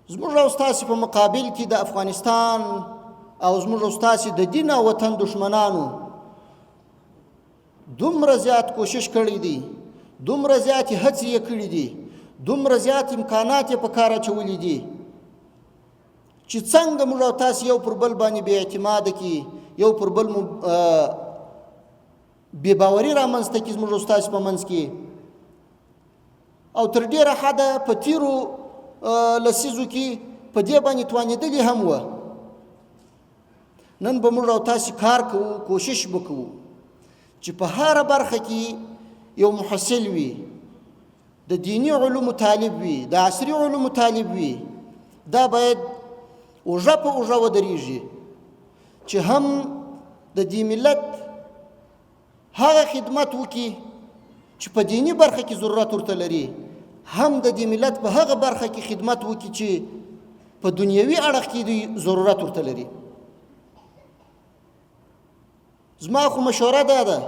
زموږ او ستاسې په مقابل کې د افغانستان او زموږ او ستاسې د دین او وطن دشمنانو دومره زیات کوشش کړی دی، دومره زیاتې هڅې یې کړي دي، دومره زیات امکانات یې په کار اچولي دي چې څنګه موږ او تاسې یو پر بل باندې بې اعتماده کړي، یو پر بل بې باوري رامنځته کړي زموږ او ستاسې په منځ کې. او تر ډېره حده په تیرو لسیزو کې په دې باندې توانېدلي هم وه. نن به موږ او تاسې کار کوو، کوشش به کوو چې په هره برخه کې یو محصل وي، د دینی علومو طالب وي، د عصري علومو طالب وي. دا باید اوږه په اوږه ودرېږي چې هم د دې ملت هغه خدمت وکړي چې په دینی برخه کې ضرورت ورته لري، هم د دې ملت په هغه برخه کې خدمت وکړي چې په دنیوي اړخ کې دوی ضرورت ورته لري. زما خو مشوره دا ده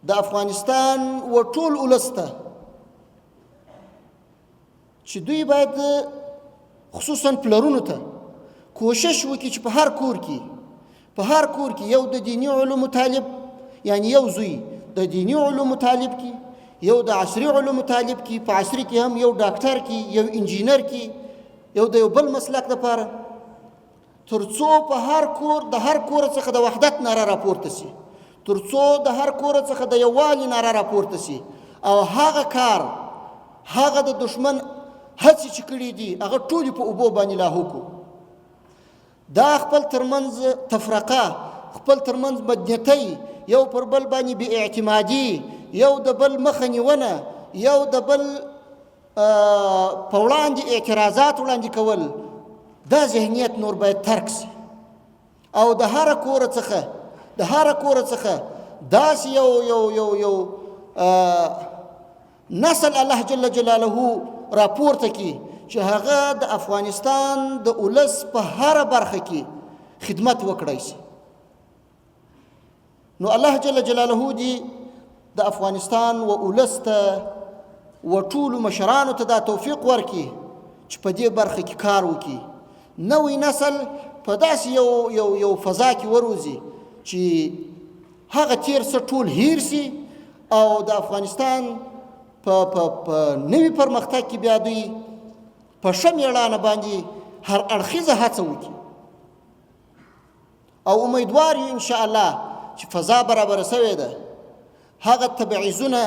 د افغانستان و ټول ولس ته چې دوی باید خصوصا پلرونو ته کوشش وکړي چې په هر کور کې یو د دینی علومو طالب، یعنی یو زوی د دینی علومو طالب کې، یو د عصري علومو طالب کې، په عصري کې هم یو ډاکټر کې، یو انجینر کې، یو د یو بل مسلک لپاره، تر څو په هر کور د هر کور څخه د وحدت ناره راپورته شي، تر څو د هر کور څخه د یووالي ناره راپورته شي، او هغه کار، هغه د دشمن هڅې چې کړي دي هغه ټولې په اوبو باندې لاهو کړو. دا خپل ترمنځ تفرقه، خپل ترمنځ بدنیتۍ، یو پر بل باندې بې اعتمادي، یو د بل مخه نیونه، یو د بل په وړاندې اعتراضات وړاندې کول، دا ذهنیت نور باید ترک شي. او د هر کور څخه داسې یو نسل الله جل جلاله راپورته کی چې هغه د افغانستان د ولس په هر برخه کې خدمت وکړای شي. نو الله جل جلاله دې د افغانستان و ولس ته و ټولو مشرانو ته دا توفیق ورکړي چې په دې برخه کې کار وکړي، نوی نسل په داسې یو فضا کې وروزي چې هغه تیر څه ټول هیر سي، او د افغانستان په نوي پرمختګ کې بیا دوی په ښه میړانه باندې هر اړخیزه هڅه وکړي. او امیدوار یو انشاءالله چې فضا برابره سوې ده، هغه تبعیضونه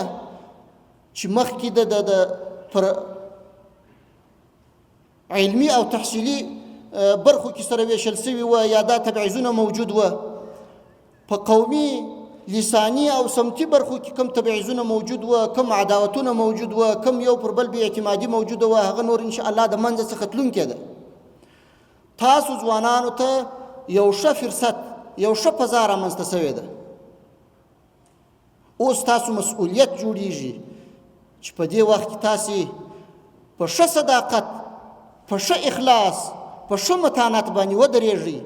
چې مخکې د پر علمي او تحصیلي برخو کې سره ویشل سوي وه، یا دا تبعیضونه موجود وه، په قومي لسانی او سمتي برخو کې کم تبعیضونه موجود وه، کم عداوتونه موجود وه، کم یو پر بل بې اعتمادي موجوده وه، هغه نور انشاءالله د منځه څخه تلونکی ده. تاسو ځوانانو ته یو ښه فرصت، یو ښه فضا رامنځته سوې ده. اوس تاسو مسؤلیت جوړیږي چې په دې وخت کې تاسې په ښه صداقت، په ښه اخلاص، په ښه متانت باندې ودرېږئ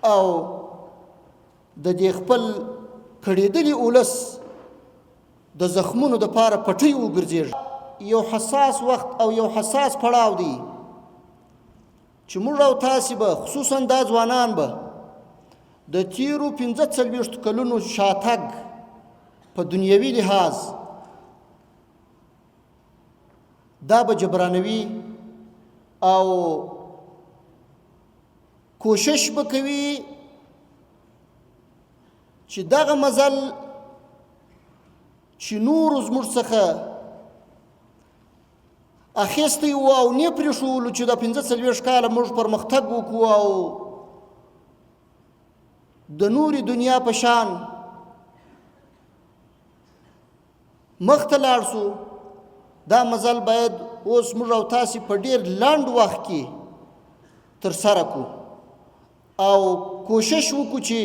او د دې خپل کړېدلي ولس د زخمونو دپاره پټۍ وګرځېږي. یو حساس وخت او یو حساس پړاو دی چې موږ او تاسې به، خصوصا دا ځوانان به د تیرو 45 کلونو شاتګ په دنیوي لحاظ دا به جبرانوي، او کوشش به کوي چې دغه مزل چې نورو زموږ څخه اخیستی و او نه پرېښولو چې د 45 کاله موږ پرمختګ وکړو او د نورې دنیا په شان مخته لاړ شو. دا مزل باید اوس موږ او تاسې په ډېر لنډ وخت کې ترسره کړو او کوشش وکړو چې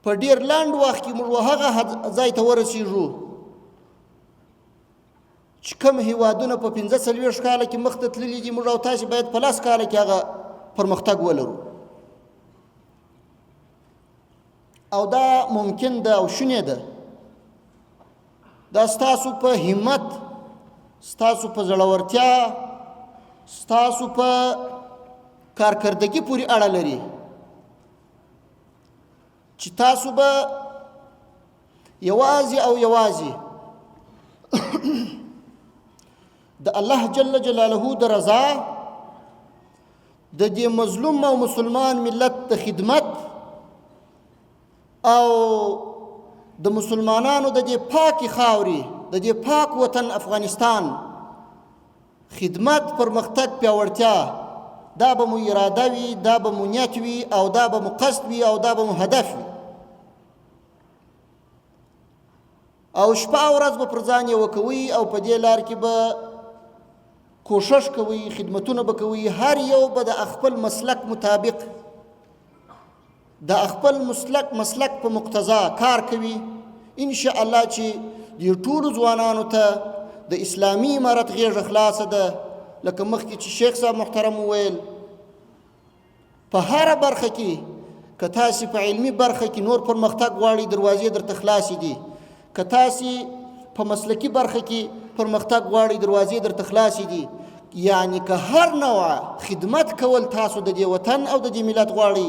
په ډېر لنډ وخت کې موږ هغه ځای ته ورسېږو چې کوم هیوادونه په 45 کاله کې مخته تللي دي، موږ او تاسې باید په 10 کاله کې هغه پرمختګ ولرو. او دا ممکن ده او شونې ده. دا ستاسو په همت ستاسو په زړورتیا ستاسو په کارکردګي پورې اړه لري چې تاسو به یوازې او یوازې د الله جل جلاله د رضا د دې مظلوم او مسلمان ملت د خدمت او د مسلمانانو د دې پاکي خاوري د دې پاک وطن افغانستان خدمت پرمختګ پیاوړتیا دا به مو اراده وي دا به مو نیت وي او دا به مو قصد وي او دا به مو هدف وي او شپه او ورځ به پر ځان یې وکوئ او په دې لار کې به کوشش کوئ خدمتونه به کوئ هر یو به د خپل مسلک مطابق د خپل مسلک په مقتضا کار کوي ان شاء الله چې دې ټولو ځوانانو ته د اسلامي امارت غېږه خلاصه ده لکه مخکې چې شیخ صاحب محترم وویل په هره برخه کې که تاسې په علمي برخه کې نور پرمختګ غواړئ دروازې درته خلاصې دي که تاسې په مسلکي برخه کې پرمختګ غواړئ دروازې درته خلاصې دي یعنی که هر نوع خدمت کول تاسو د دې وطن او د دې ملت غواړئ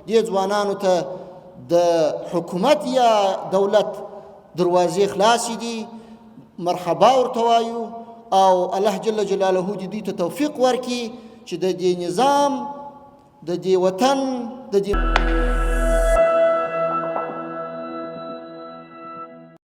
دې ځوانانو ته د حکومت یا دولت دروازې خلاصې دي مرحبا ورته وایو او الله جل جلاله دې ته توفیق ورکړي چې د دې نظام د دې وطن د دې